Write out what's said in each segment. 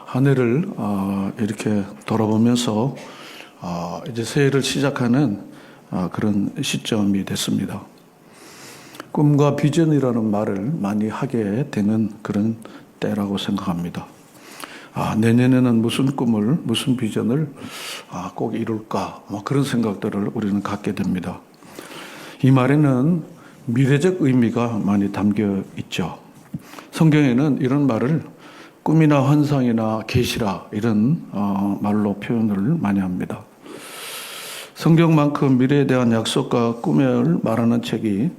한 해를 이렇게 돌아보면서 이제 새해를 시작하는 그런 시점이 됐습니다. 꿈과 비전이라는 말을 많이 하게 되는 그런 때라고 생각합니다. 내년에는 무슨 꿈을, 무슨 비전을 꼭 이룰까, 그런 생각들을 우리는 갖게 됩니다. 이 말에는 미래적 의미가 많이 담겨 있죠. 성경에는 이런 말을 꿈이나 환상이나 계시라 이런 말로 표현을 많이 합니다. 성경만큼 미래에 대한 약속과 꿈을 말하는 책이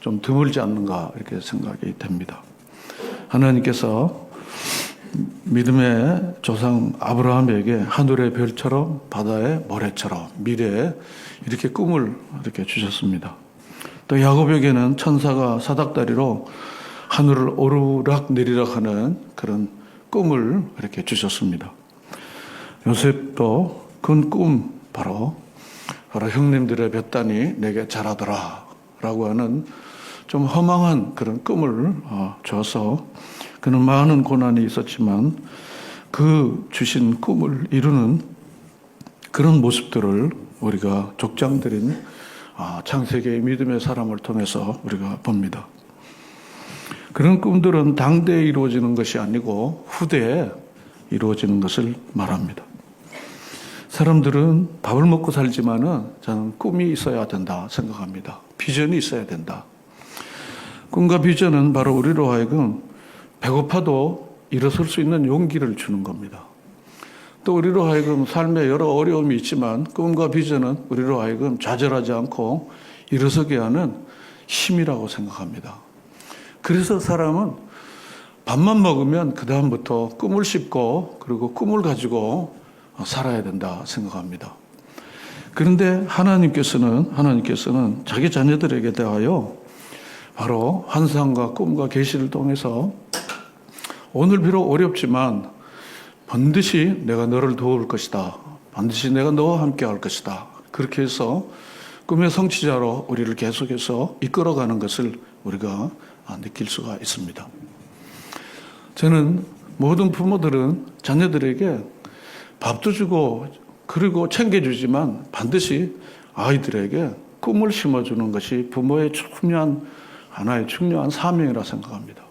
좀 드물지 않는가 이렇게 생각이 됩니다. 하나님께서 믿음의 조상 아브라함에게 하늘의 별처럼 바다의 모래처럼 미래에 이렇게 꿈을 이렇게 주셨습니다. 또 야곱에게는 천사가 사닥다리로 하늘을 오르락 내리락 하는 그런 꿈을 이렇게 주셨습니다. 요셉도 그 꿈 바로 형님들의 볕단이 내게 잘하더라 라고 하는 좀 허망한 그런 꿈을 줘서 그는 많은 고난이 있었지만 그 주신 꿈을 이루는 그런 모습들을 우리가 족장들인 창세기의 믿음의 사람을 통해서 우리가 봅니다. 그런 꿈들은 당대에 이루어지는 것이 아니고 후대에 이루어지는 것을 말합니다. 사람들은 밥을 먹고 살지만은 저는 꿈이 있어야 된다 생각합니다. 비전이 있어야 된다. 꿈과 비전은 바로 우리로 하여금 배고파도 일어설 수 있는 용기를 주는 겁니다. 또 우리로 하여금 삶에 여러 어려움이 있지만 꿈과 비전은 우리로 하여금 좌절하지 않고 일어서게 하는 힘이라고 생각합니다. 그래서 사람은 밥만 먹으면 그 다음부터 꿈을 씹고 그리고 꿈을 가지고 살아야 된다 생각합니다. 그런데 하나님께서는 자기 자녀들에게 대하여 바로 환상과 꿈과 계시를 통해서 오늘 비록 어렵지만 반드시 내가 너를 도울 것이다. 반드시 내가 너와 함께 할 것이다. 그렇게 해서 꿈의 성취자로 우리를 계속해서 이끌어가는 것을 우리가 느낄 수가 있습니다. 저는 모든 부모들은 자녀들에게 밥도 주고 그리고 챙겨주지만 반드시 아이들에게 꿈을 심어주는 것이 부모의 하나의 중요한 사명이라 생각합니다.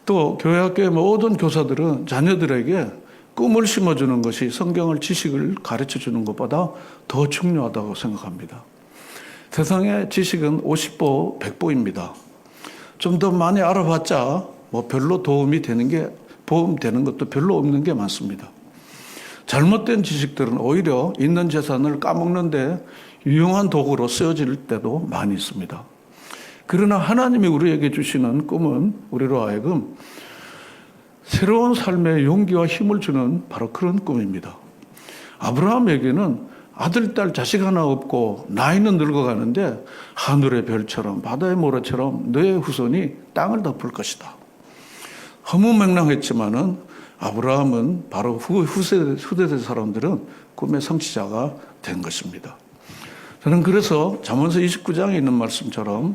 또 교회학교의 모든 교사들은 자녀들에게 꿈을 심어주는 것이 성경을 지식을 가르쳐주는 것보다 더 중요하다고 생각합니다. 세상의 지식은 50보 100보입니다. 좀 더 많이 알아봤자 별로 도움이 되는 것도 별로 없는 게 많습니다. 잘못된 지식들은 오히려 있는 재산을 까먹는데 유용한 도구로 쓰여질 때도 많이 있습니다. 그러나 하나님이 우리에게 주시는 꿈은 우리로 하여금 새로운 삶의 용기와 힘을 주는 바로 그런 꿈입니다. 아브라함에게는 아들, 딸, 자식 하나 없고 나이는 늙어가는데 하늘의 별처럼 바다의 모래처럼 너의 후손이 땅을 덮을 것이다. 허무맹랑했지만은 아브라함은 바로 후세대 사람들은 꿈의 성취자가 된 것입니다. 저는 그래서 잠언서 29장에 있는 말씀처럼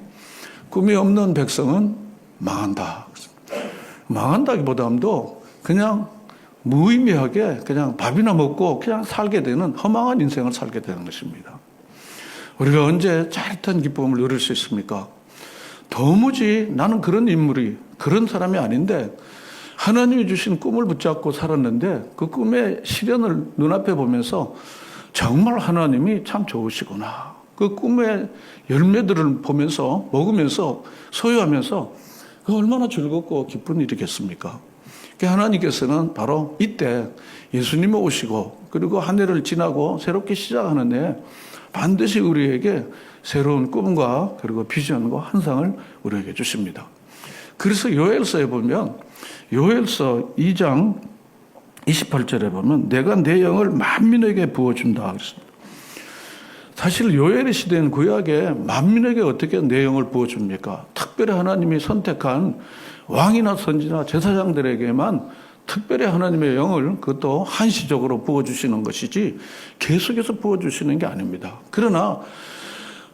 꿈이 없는 백성은 망한다. 망한다기보다도 그냥 무의미하게 그냥 밥이나 먹고 그냥 살게 되는 허망한 인생을 살게 되는 것입니다. 우리가 언제 짜릿한 기쁨을 누릴 수 있습니까? 도무지 나는 그런 사람이 아닌데 하나님이 주신 꿈을 붙잡고 살았는데 그 꿈의 실현을 눈앞에 보면서 정말 하나님이 참 좋으시구나. 그 꿈의 열매들을 보면서 먹으면서 소유하면서 그 얼마나 즐겁고 기쁜 일이겠습니까? 하나님께서는 바로 이때 예수님이 오시고 그리고 한 해를 지나고 새롭게 시작하는 해 반드시 우리에게 새로운 꿈과 그리고 비전과 환상을 우리에게 주십니다. 그래서 요엘서에 보면 요엘서 2장 28절에 보면 내가 내 영을 만민에게 부어준다 그랬습니다. 사실 요엘의 시대는 구약에 만민에게 어떻게 내 영을 부어줍니까? 특별히 하나님이 선택한 왕이나 선지나 제사장들에게만 특별히 하나님의 영을 그것도 한시적으로 부어주시는 것이지 계속해서 부어주시는 게 아닙니다. 그러나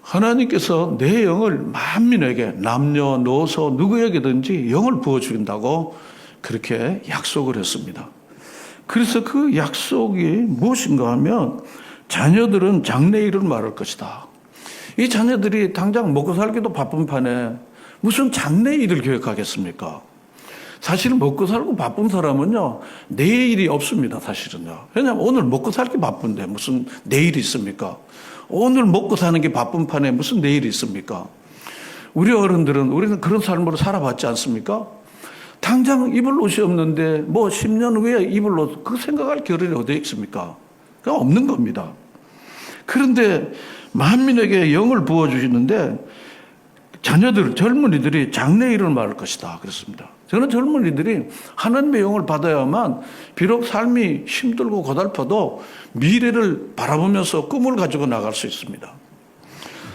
하나님께서 내 영을 만민에게 남녀노소 누구에게든지 영을 부어주신다고 그렇게 약속을 했습니다. 그래서 그 약속이 무엇인가 하면 자녀들은 장래일을 말할 것이다. 이 자녀들이 당장 먹고 살기도 바쁜 판에 무슨 장래일을 계획하겠습니까? 사실 먹고 살고 바쁜 사람은요, 내일이 없습니다, 사실은요. 왜냐하면 오늘 먹고 살기 바쁜데 무슨 내일이 있습니까? 오늘 먹고 사는 게 바쁜 판에 무슨 내일이 있습니까? 우리 어른들은 우리는 그런 삶으로 살아봤지 않습니까? 당장 입을 옷이 없는데 뭐 10년 후에 입을 옷, 그 생각할 겨를이 어디에 있습니까? 그건 없는 겁니다. 그런데 만민에게 영을 부어주시는데 자녀들, 젊은이들이 장래일을 말할 것이다 그랬습니다. 저는 젊은이들이 하나님의 영을 받아야만 비록 삶이 힘들고 고달퍼도 미래를 바라보면서 꿈을 가지고 나갈 수 있습니다.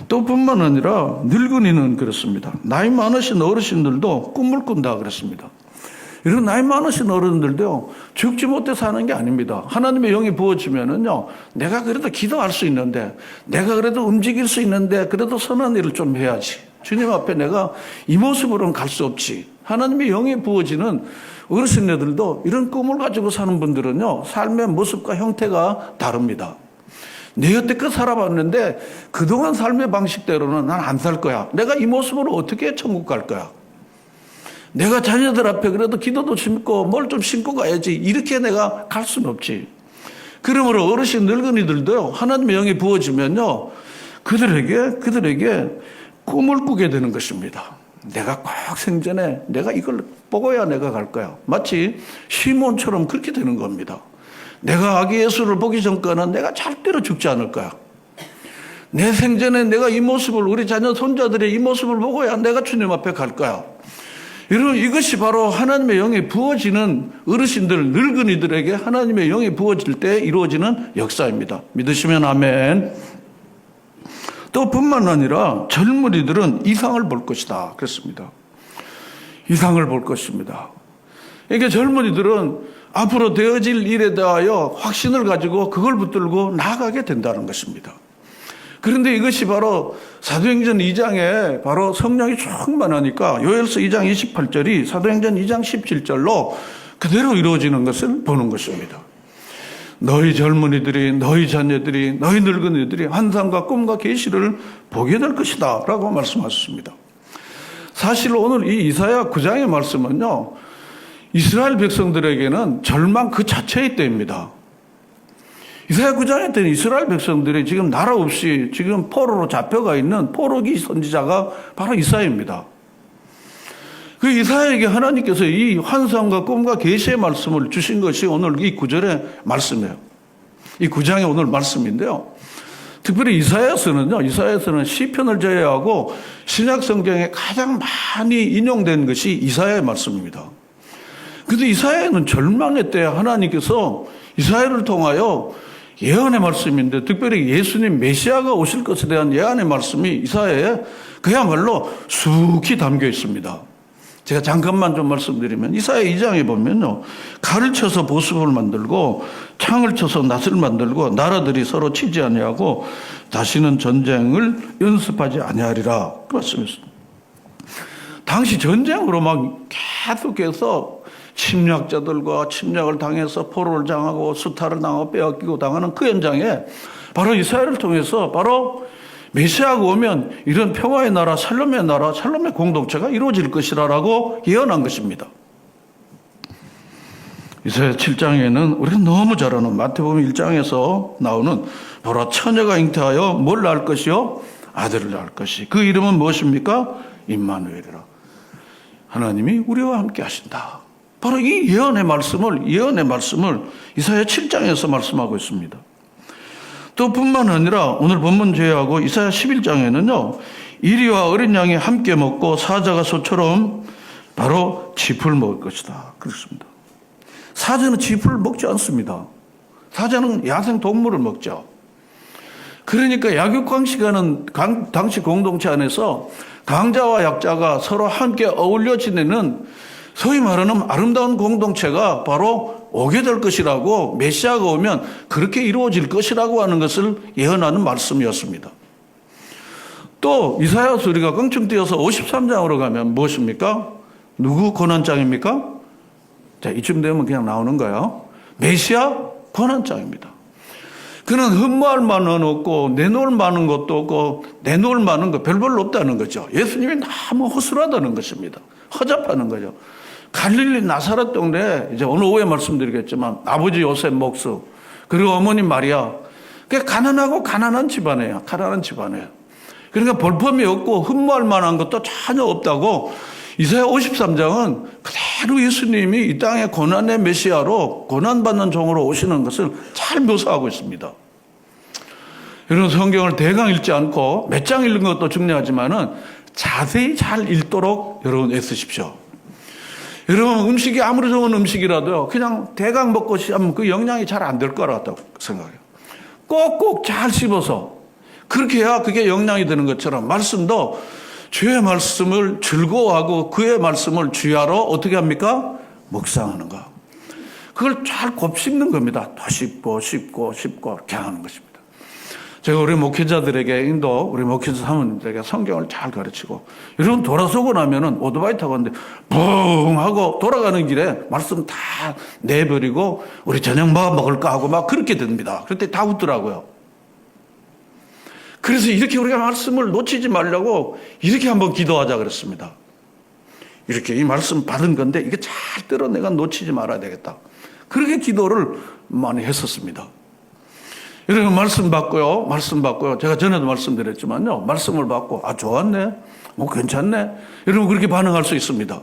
또 뿐만 아니라 늙은이는 그렇습니다. 나이 많으신 어르신들도 꿈을 꾼다 그랬습니다. 이런 나이 많으신 어른들도 죽지 못해 사는 게 아닙니다. 하나님의 영이 부어지면은요, 내가 그래도 기도할 수 있는데, 내가 그래도 움직일 수 있는데, 그래도 선한 일을 좀 해야지. 주님 앞에 내가 이 모습으로는 갈 수 없지. 하나님의 영이 부어지는 어르신들도 이런 꿈을 가지고 사는 분들은요, 삶의 모습과 형태가 다릅니다. 내 여태껏 살아봤는데 그동안 삶의 방식대로는 난 안 살 거야. 내가 이 모습으로 어떻게 천국 갈 거야? 내가 자녀들 앞에 그래도 기도도 심고 뭘 좀 심고 가야지. 이렇게 내가 갈 수는 없지. 그러므로 어르신 늙은이들도 하나님의 영이 부어지면요, 그들에게 꿈을 꾸게 되는 것입니다. 내가 꼭 생전에 내가 이걸 보고야 내가 갈 거야. 마치 시몬처럼 그렇게 되는 겁니다. 내가 아기 예수를 보기 전까지는 내가 절대로 죽지 않을 거야. 내 생전에 내가 이 모습을, 우리 자녀 손자들의 이 모습을 보고야 내가 주님 앞에 갈 거야. 이것이 바로 하나님의 영이 부어지는 어르신들, 늙은이들에게 하나님의 영이 부어질 때 이루어지는 역사입니다. 믿으시면 아멘. 또 뿐만 아니라 젊은이들은 이상을 볼 것이다 그랬습니다. 이상을 볼 것입니다. 그러니까 젊은이들은 앞으로 되어질 일에 대하여 확신을 가지고 그걸 붙들고 나아가게 된다는 것입니다. 그런데 이것이 바로 사도행전 2장에 바로 성령이 충만하니까 요엘서 2장 28절이 사도행전 2장 17절로 그대로 이루어지는 것을 보는 것입니다. 너희 젊은이들이, 너희 자녀들이, 너희 늙은이들이 환상과 꿈과 계시를 보게 될 것이다 라고 말씀하셨습니다. 사실 오늘 이 이사야 9장의 말씀은요, 이스라엘 백성들에게는 절망 그 자체의 때입니다. 이사야 9장에 때는 이스라엘 백성들이 지금 나라 없이 지금 포로로 잡혀가 있는 포로기 선지자가 바로 이사야입니다. 그 이사야에게 하나님께서 이 환상과 꿈과 계시의 말씀을 주신 것이 오늘 이 9절의 말씀이에요. 이 9장의 오늘 말씀인데요. 특별히 이사야서는 시편을 제외하고 신약 성경에 가장 많이 인용된 것이 이사야의 말씀입니다. 그런데 이사야는 절망의 때에 하나님께서 이사야를 통하여 예언의 말씀인데, 특별히 예수님 메시아가 오실 것에 대한 예언의 말씀이 이사야에 그야말로 수기 담겨 있습니다. 제가 잠깐만 좀 말씀드리면, 이사야 2장에 보면요, 칼을 쳐서 보습을 만들고 창을 쳐서 낫을 만들고 나라들이 서로 치지 아니하고 다시는 전쟁을 연습하지 아니하리라 그 말씀이었습니다. 당시 전쟁으로 막 계속해서 침략자들과 침략을 당해서 포로를 당하고 수탈을 당하고 빼앗기고 당하는 그 현장에 바로 이스라엘을 통해서 바로 메시아가 오면 이런 평화의 나라, 샬롬의 나라, 샬롬의 공동체가 이루어질 것이라고 예언한 것입니다. 이사야 7장에는 우리가 너무 잘 아는 마태복음 1장에서 나오는 보라 처녀가 잉태하여 뭘 낳을 것이요? 아들을 낳을 것이. 그 이름은 무엇입니까? 임마누엘이라. 하나님이 우리와 함께 하신다. 바로 이 예언의 말씀을 이사야 7장에서 말씀하고 있습니다. 또 뿐만 아니라 오늘 본문 제외하고 이사야 11장에는요, 이리와 어린 양이 함께 먹고 사자가 소처럼 바로 짚을 먹을 것이다 그렇습니다. 사자는 짚을 먹지 않습니다. 사자는 야생 동물을 먹죠. 그러니까 약육강식하는 당시 공동체 안에서 강자와 약자가 서로 함께 어울려 지내는 소위 말하는 아름다운 공동체가 바로 오게 될 것이라고, 메시아가 오면 그렇게 이루어질 것이라고 하는 것을 예언하는 말씀이었습니다. 또 이사야서 우리가 껑충 뛰어서 53장으로 가면 무엇입니까? 누구 고난장입니까? 자, 이쯤 되면 그냥 나오는 거예요. 메시아 고난장입니다. 그는 흠모할 만은 없고 내놓을 만한 것도 없고 내놓을 만한 거 별로 없다는 거죠. 예수님이 너무 허술하다는 것입니다. 허접하는 거죠. 갈릴리 나사렛 동네, 이제 오늘 오후에 말씀드리겠지만 아버지 요셉 목수 그리고 어머니 마리아, 그 가난하고 가난한 집안이에요. 가난한 집안이에요. 그러니까 볼품이 없고 흠모할 만한 것도 전혀 없다고 이사야 53장은 그대로 예수님이 이 땅에 고난의 메시아로 고난받는 종으로 오시는 것을 잘 묘사하고 있습니다. 이런 성경을 대강 읽지 않고 몇 장 읽는 것도 중요하지만은 자세히 잘 읽도록 여러분 애쓰십시오. 여러분 음식이 아무리 좋은 음식이라도요 그냥 대강 먹고 하면 그 영양이 잘 안 될 것 같다고 생각해요. 꼭꼭 잘 씹어서 그렇게 해야 그게 영양이 되는 것처럼 말씀도 주의 말씀을 즐거워하고 그의 말씀을 주야로 어떻게 합니까? 묵상하는 거. 그걸 잘 곱씹는 겁니다. 더 씹고 이렇게 하는 것입니다. 제가 우리 목회자들에게 우리 목회자 사모님들에게 성경을 잘 가르치고 여러분 돌아서고 나면은 오토바이 타고 왔는데 붕 하고 돌아가는 길에 말씀 다 내버리고 우리 저녁 뭐 먹을까 하고 막 그렇게 됩니다. 그때 다 웃더라고요. 그래서 이렇게 우리가 말씀을 놓치지 말라고 이렇게 한번 기도하자 그랬습니다. 이렇게 이 말씀 받은 건데 이게 절대로 내가 놓치지 말아야 되겠다. 그렇게 기도를 많이 했었습니다. 여러분 말씀 받고요. 제가 전에도 말씀드렸지만요. 말씀을 받고 좋았네. 괜찮네. 여러분 그렇게 반응할 수 있습니다.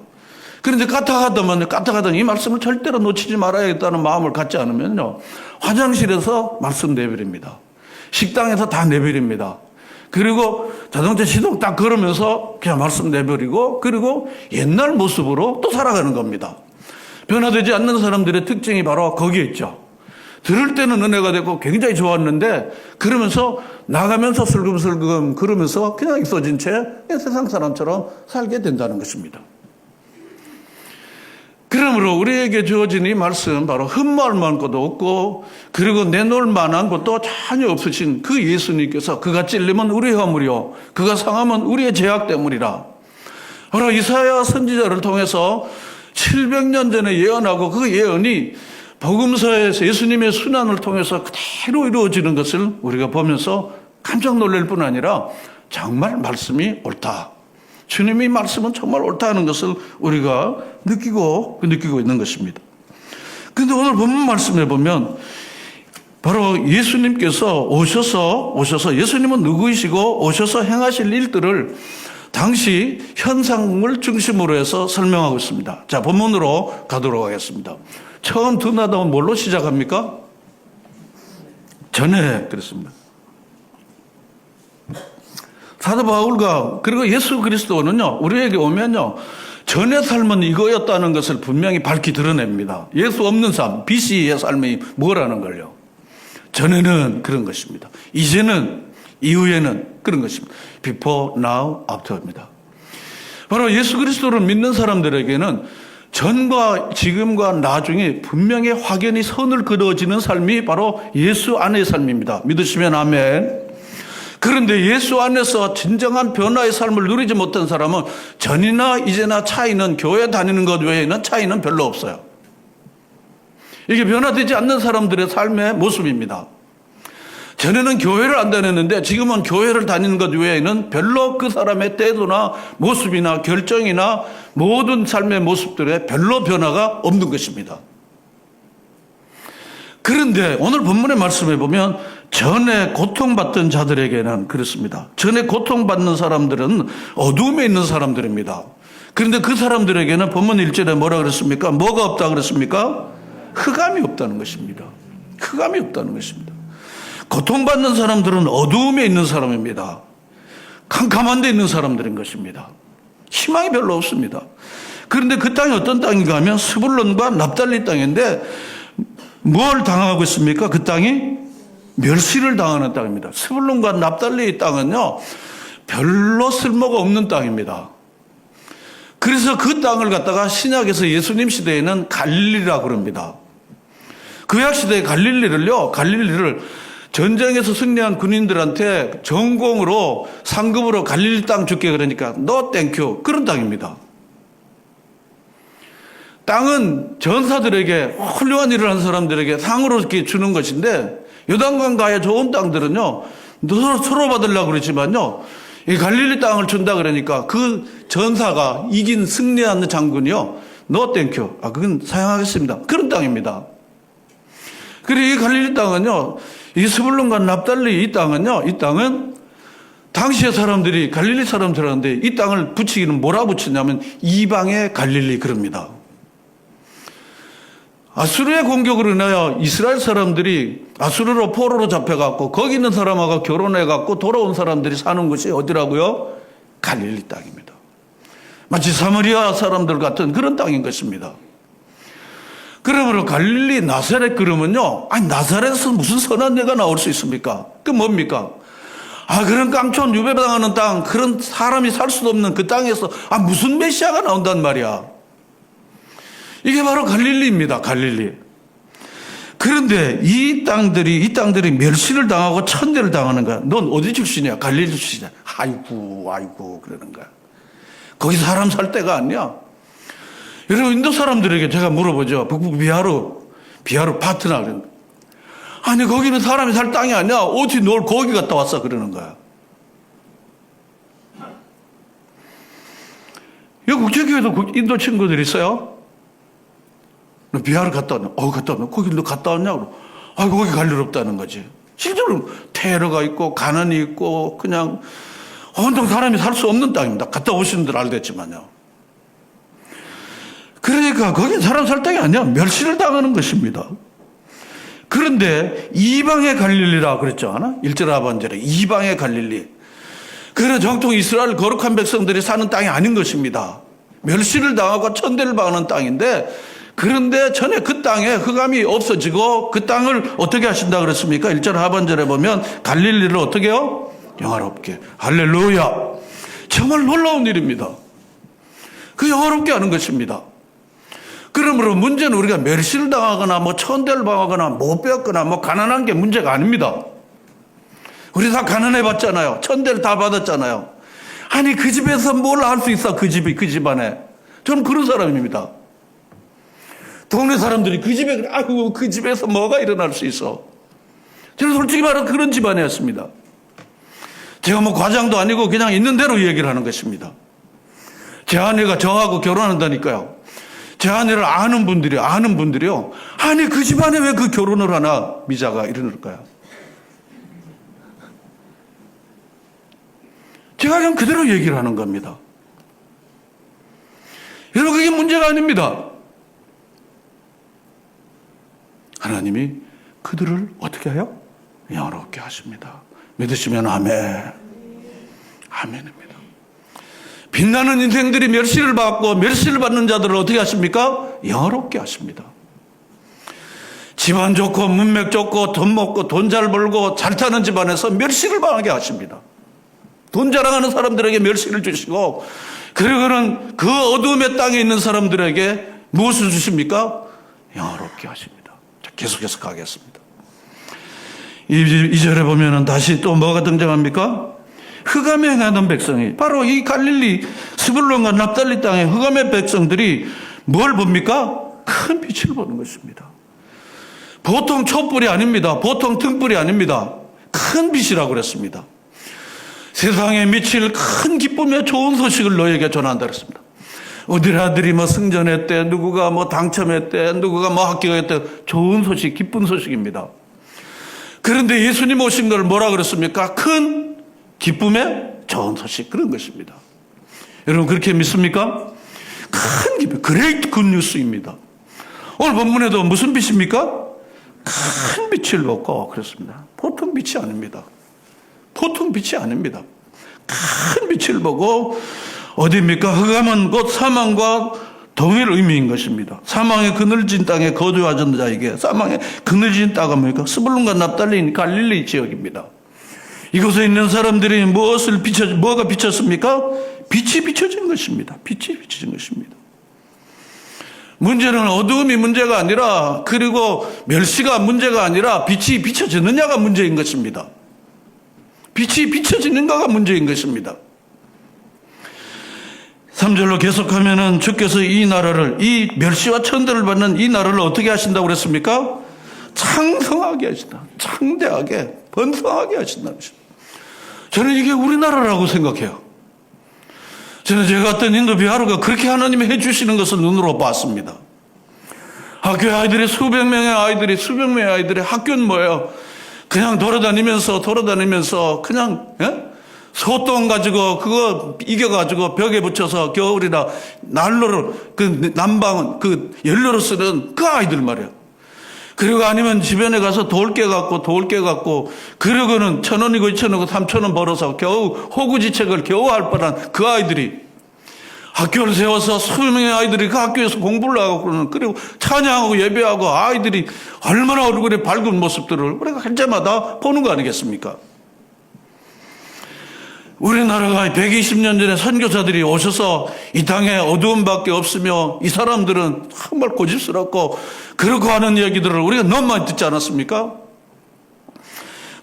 그런데 까딱하더니 이 말씀을 절대로 놓치지 말아야겠다는 마음을 갖지 않으면요. 화장실에서 말씀 내버립니다. 식당에서 다 내버립니다. 그리고 자동차 시동 딱 걸으면서 그냥 말씀 내버리고 그리고 옛날 모습으로 또 살아가는 겁니다. 변화되지 않는 사람들의 특징이 바로 거기에 있죠. 들을 때는 은혜가 되고 굉장히 좋았는데 그러면서 나가면서 슬금슬금 그러면서 그냥 있어진 채 세상 사람처럼 살게 된다는 것입니다. 그러므로 우리에게 주어진 이 말씀 바로 흠모할 만한 것도 없고 그리고 내놓을 만한 것도 전혀 없으신 그 예수님께서 그가 찔리면 우리의 허물이요 그가 상하면 우리의 죄악 때문이라. 바로 이사야 선지자를 통해서 700년 전에 예언하고 그 예언이 복음서에서 예수님의 순환을 통해서 그대로 이루어지는 것을 우리가 보면서 깜짝 놀랄 뿐 아니라 정말 말씀이 옳다. 주님의 말씀은 정말 옳다는 것을 우리가 느끼고 있는 것입니다. 그런데 오늘 본문 말씀에 보면 바로 예수님께서 오셔서 예수님은 누구이시고 오셔서 행하실 일들을 당시 현상을 중심으로 해서 설명하고 있습니다. 자, 본문으로 가도록 하겠습니다. 처음 드나다면 뭘로 시작합니까? 전에 그랬습니다. 사도 바울과 그리고 예수 그리스도는요 우리에게 오면요 전의 삶은 이거였다는 것을 분명히 밝히 드러냅니다. 예수 없는 삶, BC의 삶이 뭐라는 걸요. 전에는 그런 것입니다. 이제는 이후에는 그런 것입니다. Before, now, after입니다. 바로 예수 그리스도를 믿는 사람들에게는 전과 지금과 나중에 분명히 확연히 선을 그어지는 삶이 바로 예수 안의 삶입니다. 믿으시면 아멘. 그런데 예수 안에서 진정한 변화의 삶을 누리지 못한 사람은 전이나 이제나 차이는 교회 다니는 것 외에는 차이는 별로 없어요. 이게 변화되지 않는 사람들의 삶의 모습입니다. 전에는 교회를 안 다녔는데 지금은 교회를 다니는 것 외에는 별로 그 사람의 태도나 모습이나 결정이나 모든 삶의 모습들에 별로 변화가 없는 것입니다. 그런데 오늘 본문의 말씀에 보면 전에 고통받던 자들에게는 그렇습니다. 전에 고통받는 사람들은 어둠에 있는 사람들입니다. 그런데 그 사람들에게는 본문 1절에 뭐라 그랬습니까? 뭐가 없다 그랬습니까? 흑암이 없다는 것입니다. 흑암이 없다는 것입니다. 고통받는 사람들은 어두움에 있는 사람입니다. 캄캄한 데 있는 사람들인 것입니다. 희망이 별로 없습니다. 그런데 그 땅이 어떤 땅인가 하면 스불론과 납달리 땅인데 뭘 당하고 있습니까? 그 땅이 멸시를 당하는 땅입니다. 스불론과 납달리 땅은요 별로 쓸모가 없는 땅입니다. 그래서 그 땅을 갖다가 신약에서 예수님 시대에는 갈릴리라고 그럽니다. 구약 시대의 갈릴리를 전쟁에서 승리한 군인들한테 전공으로 상급으로 갈릴리 땅 줄게 그러니까 no 땡큐 그런 땅입니다. 땅은 전사들에게 훌륭한 일을 한 사람들에게 상으로 이렇게 주는 것인데 요단강 가에 좋은 땅들은요 서로 받으려고 그러지만요 이 갈릴리 땅을 준다 그러니까 그 전사가 이긴 승리하는 장군이요 노 땡큐 그건 사양하겠습니다 그런 땅입니다. 그리고 이 갈릴리 땅은요 이 스불론과 납달리 이 땅은 당시의 사람들이 갈릴리 사람들한테 이 땅을 붙이기는 뭐라 붙이냐면 이방의 갈릴리 그럽니다. 아수르의 공격으로 인하여 이스라엘 사람들이 아수르로 포로로 잡혀갖고 거기 있는 사람하고 결혼해갖고 돌아온 사람들이 사는 곳이 어디라고요? 갈릴리 땅입니다. 마치 사마리아 사람들 같은 그런 땅인 것입니다. 그러므로 갈릴리 나사렛 그러면요 나사렛에서 무슨 선한 예가 나올 수 있습니까? 그 뭡니까? 그런 깡촌 유배당하는 땅 그런 사람이 살 수도 없는 그 땅에서 무슨 메시아가 나온단 말이야. 이게 바로 갈릴리입니다. 갈릴리. 그런데 이 땅들이 멸시를 당하고 천대를 당하는 거야. 넌 어디 출신이야? 갈릴리 출신이야. 아이고 그러는 거야. 거기 사람 살 데가 아니야. 여러분 인도 사람들에게 제가 물어보죠. 북부 비하르 파트나 그런. 아니 거기는 사람이 살 땅이 아니야. 어디 널 거기 갔다 왔어 그러는 거야. 여기 국제교회도 인도 친구들이 있어요. 너 비하를 갔다 왔냐? 갔다 왔냐? 거기 너 갔다 왔냐고. 거기 갈 일 없다는 거지. 실제로 테러가 있고, 가난이 있고, 그냥 온통 사람이 살 수 없는 땅입니다. 갔다 오신 분들 알겠지만요. 그러니까 거긴 사람 살 땅이 아니야. 멸시를 당하는 것입니다. 그런데 이방의 갈릴리라 그랬죠. 1절 하반절에 이방의 갈릴리. 그는 정통 이스라엘 거룩한 백성들이 사는 땅이 아닌 것입니다. 멸시를 당하고 천대를 당하는 땅인데 그런데 전에 그 땅에 흑암이 없어지고 그 땅을 어떻게 하신다 그랬습니까? 1절 하반절에 보면 갈릴리를 어떻게 해요? 영화롭게. 할렐루야. 정말 놀라운 일입니다. 그 영화롭게 하는 것입니다. 그러므로 문제는 우리가 멸시를 당하거나 천대를 당하거나 못 배웠거나 가난한 게 문제가 아닙니다. 우리 다 가난해 봤잖아요. 천대를 다 받았잖아요. 그 집에서 뭘 할 수 있어? 그 집안에. 저는 그런 사람입니다. 동네 사람들이 그 집에, 그 집에서 뭐가 일어날 수 있어? 저는 솔직히 말해서 그런 집안이었습니다. 제가 과장도 아니고 그냥 있는 대로 얘기를 하는 것입니다. 제 아내가 저하고 결혼한다니까요. 제 아내를 아는 분들이요. 그 집안에 왜 그 결혼을 하나? 미자가 이러는까요? 제가 그냥 그대로 얘기를 하는 겁니다. 여러분, 그게 문제가 아닙니다. 하나님이 그들을 어떻게 해요? 영화롭게 하십니다. 믿으시면 아멘. 아멘입니다. 빛나는 인생들이 멸시를 받고 멸시를 받는 자들을 어떻게 하십니까? 영화롭게 하십니다. 집안 좋고 문맥 좋고 돈 먹고 돈 잘 벌고 잘 타는 집안에서 멸시를 당하게 하십니다. 돈 자랑하는 사람들에게 멸시를 주시고 그리고는 그 어두움의 땅에 있는 사람들에게 무엇을 주십니까? 영화롭게 하십니다. 자, 계속해서 가겠습니다. 2절에 보면은 다시 또 뭐가 등장합니까? 흑암에 행하던 백성이 바로 이 갈릴리 스불론과 납달리 땅의 흑암의 백성들이 뭘 봅니까? 큰 빛을 보는 것입니다. 보통 촛불이 아닙니다. 보통 등불이 아닙니다. 큰 빛이라고 그랬습니다. 세상에 미칠 큰 기쁨의 좋은 소식을 너에게 전한다 그랬습니다. 어디 아들이 승전했대, 누구가 당첨했대, 누구가 합격했대, 좋은 소식, 기쁜 소식입니다. 그런데 예수님 오신 걸 뭐라 그랬습니까? 큰 기쁨의 좋은 소식, 그런 것입니다. 여러분 그렇게 믿습니까? 큰 기쁨, 그레이트 굿뉴스입니다. 오늘 본문에도 무슨 빛입니까? 큰 빛을 보고 그랬습니다. 보통 빛이 아닙니다. 보통 빛이 아닙니다. 큰 빛을 보고 어디입니까? 흑암은 곧 사망과 동일 의미인 것입니다. 사망의 그늘진 땅에 거주하던 자에게 사망의 그늘진 땅은 뭡니까? 스불론과 납달리 갈릴리 지역입니다. 이곳에 있는 사람들이 뭐가 비쳤습니까? 빛이 비춰진 것입니다. 빛이 비춰진 것입니다. 문제는 어두움이 문제가 아니라 그리고 멸시가 문제가 아니라 빛이 비춰지느냐가 문제인 것입니다. 빛이 비춰지는가가 문제인 것입니다. 3절로 계속하면은 주께서 이 나라를, 이 멸시와 천대를 받는 이 나라를 어떻게 하신다고 그랬습니까? 창성하게 하신다. 창대하게, 번성하게 하신다는 것입니다. 저는 이게 우리나라라고 생각해요. 저는 제가 갔던 인도 비하르가 그렇게 하나님이 해주시는 것을 눈으로 봤습니다. 학교에 아이들이 수백 명의 아이들이 학교는 뭐예요? 그냥 돌아다니면서 그냥 소똥 가지고 그거 이겨가지고 벽에 붙여서 겨울이나 난로를 그 난방은 그 연료로 쓰는 그 아이들 말이에요. 그리고 아니면 주변에 가서 돌 깨갖고 그러고는 1,000원이고 2,000원이고 3,000원 벌어서 겨우 호구지책을 겨우 할 뻔한 그 아이들이 학교를 세워서 수백 명의 아이들이 그 학교에서 공부를 하고 그러는, 그리고 찬양하고 예배하고 아이들이 얼마나 얼굴에 밝은 모습들을 우리가 할 때마다 보는 거 아니겠습니까? 우리나라가 120년 전에 선교사들이 오셔서 이 땅에 어두움밖에 없으며 이 사람들은 정말 고집스럽고 그렇고 하는 얘기들을 우리가 너무 많이 듣지 않았습니까?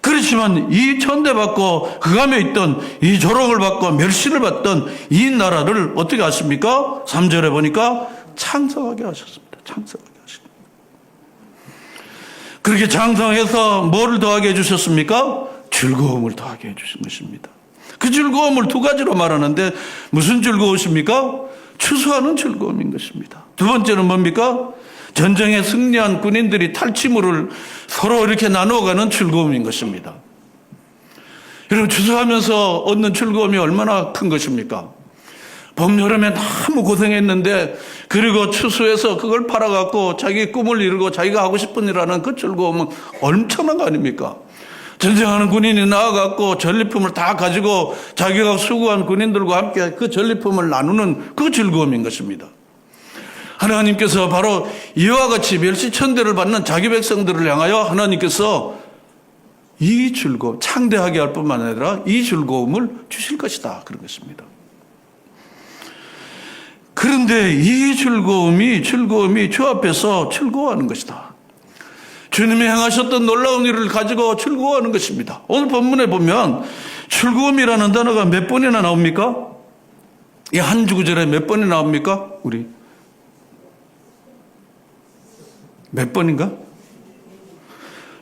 그렇지만 이 천대받고 그감에 있던 이 조롱을 받고 멸시를 받던 이 나라를 어떻게 하십니까? 3절에 보니까 창성하게 하셨습니다. 창성하게 하십니다. 그렇게 창성해서 뭐를 더하게 해주셨습니까? 즐거움을 더하게 해주신 것입니다. 그 즐거움을 두 가지로 말하는데 무슨 즐거우십니까? 추수하는 즐거움인 것입니다. 두 번째는 뭡니까? 전쟁에 승리한 군인들이 탈취물을 서로 이렇게 나누어가는 즐거움인 것입니다. 여러분, 추수하면서 얻는 즐거움이 얼마나 큰 것입니까? 봄, 여름에 너무 고생했는데 그리고 추수해서 그걸 팔아갖고 자기 꿈을 이루고 자기가 하고 싶은 일 하는 그 즐거움은 엄청난 거 아닙니까? 전쟁하는 군인이 나와갖고 전리품을 다 가지고 자기가 수고한 군인들과 함께 그 전리품을 나누는 그 즐거움인 것입니다. 하나님께서 바로 이와 같이 멸시천대를 받는 자기 백성들을 향하여 하나님께서 이 즐거움, 창대하게 할 뿐만 아니라 이 즐거움을 주실 것이다, 그런 것입니다. 그런데 이 즐거움이 주 앞에서 즐거워하는 것이다. 주님이 행하셨던 놀라운 일을 가지고 즐거워하는 것입니다. 오늘 본문에 보면 즐거움이라는 단어가 몇 번이나 나옵니까? 이 한 구절에 몇 번이 나옵니까? 우리 몇 번인가?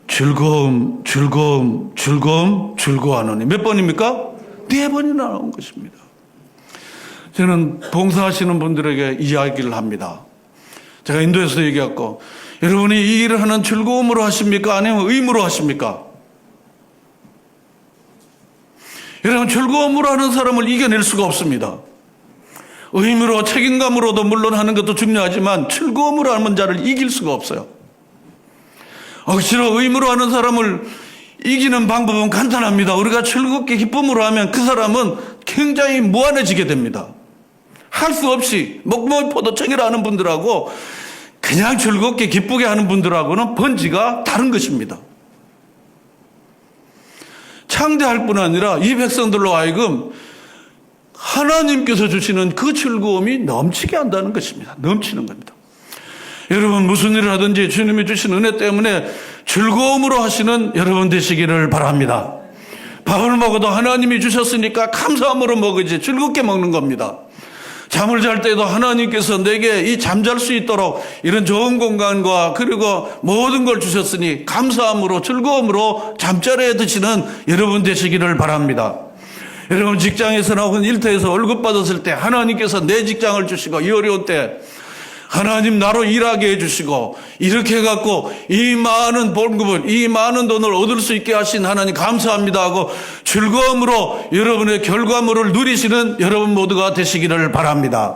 즐거워하노니 몇 번입니까? 4번이나 나온 것입니다. 저는 봉사하시는 분들에게 이야기를 합니다. 제가 인도에서 얘기했고, 여러분이 이 일을 하는 즐거움으로 하십니까? 아니면 의무로 하십니까? 여러분, 즐거움으로 하는 사람을 이겨낼 수가 없습니다. 의무로, 책임감으로도 물론 하는 것도 중요하지만 즐거움으로 하는 자를 이길 수가 없어요. 억지로 의무로 하는 사람을 이기는 방법은 간단합니다. 우리가 즐겁게 기쁨으로 하면 그 사람은 굉장히 무한해지게 됩니다. 할 수 없이 먹먹이포도청이라 하는 분들하고 그냥 즐겁게 기쁘게 하는 분들하고는 번지가 다른 것입니다. 창대할 뿐 아니라 이 백성들로 하여금 하나님께서 주시는 그 즐거움이 넘치게 한다는 것입니다. 넘치는 겁니다. 여러분, 무슨 일을 하든지 주님이 주신 은혜 때문에 즐거움으로 하시는 여러분 되시기를 바랍니다. 밥을 먹어도 하나님이 주셨으니까 감사함으로 먹으지 즐겁게 먹는 겁니다. 잠을 잘 때도 하나님께서 내게 이 잠잘 수 있도록 이런 좋은 공간과 그리고 모든 걸 주셨으니 감사함으로 즐거움으로 잠자리에 드시는 여러분 되시기를 바랍니다. 여러분, 직장에서나 혹은 일터에서 월급 받았을 때 하나님께서 내 직장을 주시고 이 어려운 때 하나님 나로 일하게 해주시고 이렇게 해갖고 이 많은 봉급을, 이 많은 돈을 얻을 수 있게 하신 하나님 감사합니다 하고 즐거움으로 여러분의 결과물을 누리시는 여러분 모두가 되시기를 바랍니다.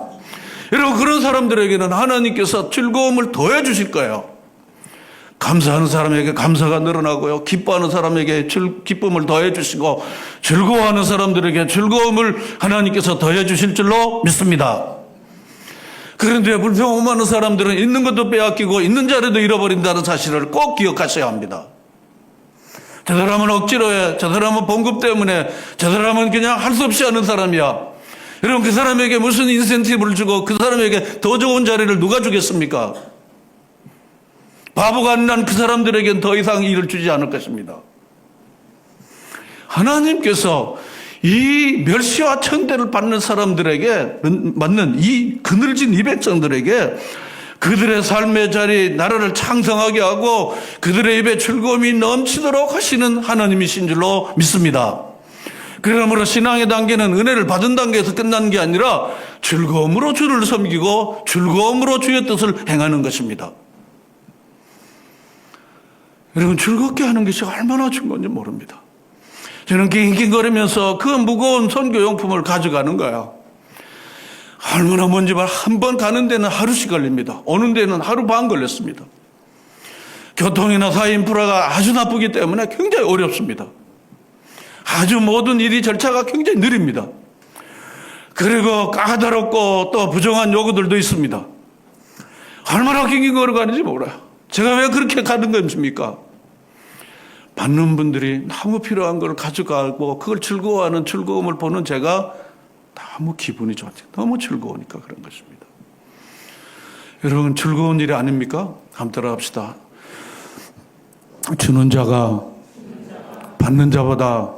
여러분, 그런 사람들에게는 하나님께서 즐거움을 더해 주실 거예요. 감사하는 사람에게 감사가 늘어나고요, 기뻐하는 사람에게 기쁨을 더해 주시고 즐거워하는 사람들에게 즐거움을 하나님께서 더해 주실 줄로 믿습니다. 그런데 불평하는 사람들은 있는 것도 빼앗기고 있는 자리도 잃어버린다는 사실을 꼭 기억하셔야 합니다. 저 사람은 억지로 해, 저 사람은 봉급 때문에, 저 사람은 그냥 할 수 없이 하는 사람이야. 여러분, 그 사람에게 무슨 인센티브를 주고 그 사람에게 더 좋은 자리를 누가 주겠습니까? 바보가 아닌 그 사람들에게는 더 이상 일을 주지 않을 것입니다. 하나님께서 이 멸시와 천대를 받는 사람들에게 맞는 이 그늘진 이 백성들에게 그들의 삶의 자리 나라를 창성하게 하고 그들의 입에 즐거움이 넘치도록 하시는 하나님이신 줄로 믿습니다. 그러므로 신앙의 단계는 은혜를 받은 단계에서 끝나는 게 아니라 즐거움으로 주를 섬기고 즐거움으로 주의 뜻을 행하는 것입니다. 여러분, 즐겁게 하는 것이 얼마나 중요한지 모릅니다. 저는 낑낑거리면서 그 무거운 선교용품을 가져가는 거야. 얼마나 먼지 말 한 번 가는 데는 하루씩 걸립니다. 오는 데는 하루 반 걸렸습니다. 교통이나 사회 인프라가 아주 나쁘기 때문에 굉장히 어렵습니다. 아주 모든 일이 절차가 굉장히 느립니다. 그리고 까다롭고 또 부정한 요구들도 있습니다. 얼마나 낑낑거려 가는지 몰라요. 제가 왜 그렇게 가는 겁니까? 받는 분들이 너무 필요한 걸 가져가고 그걸 즐거워하는 즐거움을 보는 제가 너무 기분이 좋아요. 너무 즐거우니까 그런 것입니다. 여러분, 즐거운 일이 아닙니까? 한번 따라합시다. 주는 자가 받는 자보다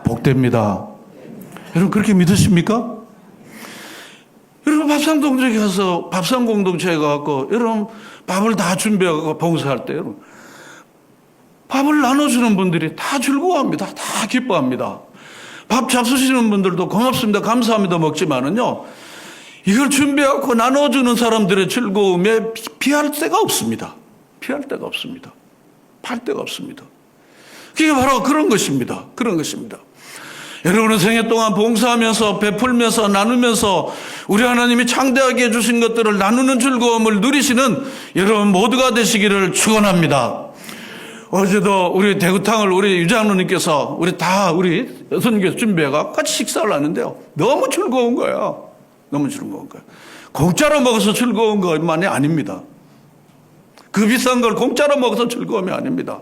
복됩니다. 여러분, 그렇게 믿으십니까? 여러분, 밥상공동체에 가서 밥상공동체에 가서 여러분 밥을 다 준비하고 봉사할 때 여러분 밥을 나눠주는 분들이 다 즐거워합니다. 다 기뻐합니다. 밥 잡수시는 분들도 고맙습니다, 감사합니다 먹지만은요, 이걸 준비하고 나눠주는 사람들의 즐거움에 비할 데가 없습니다. 비할 데가 없습니다. 팔 데가 없습니다. 그게 바로 그런 것입니다. 그런 것입니다. 여러분은 생애 동안 봉사하면서 베풀면서 나누면서 우리 하나님이 창대하게 해주신 것들을 나누는 즐거움을 누리시는 여러분 모두가 되시기를 축원합니다. 어제도 우리 대구탕을 우리 유장로님께서 우리 선교에서 준비해가 같이 식사를 하는데요. 너무 즐거운 거예요. 너무 즐거운 거예요. 공짜로 먹어서 즐거운 것만이 아닙니다. 그 비싼 걸 공짜로 먹어서 즐거움이 아닙니다.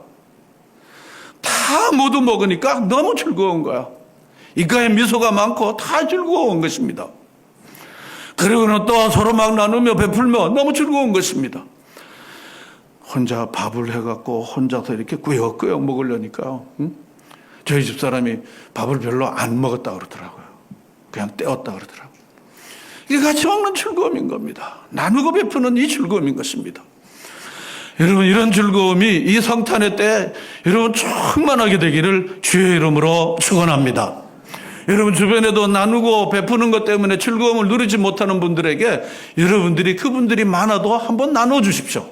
다 모두 먹으니까 너무 즐거운 거야. 입가에 미소가 많고 다 즐거운 것입니다. 그리고는 또 서로 막 나누며 베풀며 너무 즐거운 것입니다. 혼자 밥을 해갖고 혼자서 이렇게 꾸역꾸역 먹으려니까요. 저희 집사람이 밥을 별로 안 먹었다 그러더라고요. 그냥 떼었다 그러더라고요. 이게 같이 먹는 즐거움인 겁니다. 나누고 베푸는 이 즐거움인 것입니다. 여러분, 이런 즐거움이 이 성탄의 때 여러분 충만하게 되기를 주의 이름으로 축원합니다. 여러분 주변에도 나누고 베푸는 것 때문에 즐거움을 누리지 못하는 분들에게 여러분들이 그분들이 많아도 한번 나눠주십시오.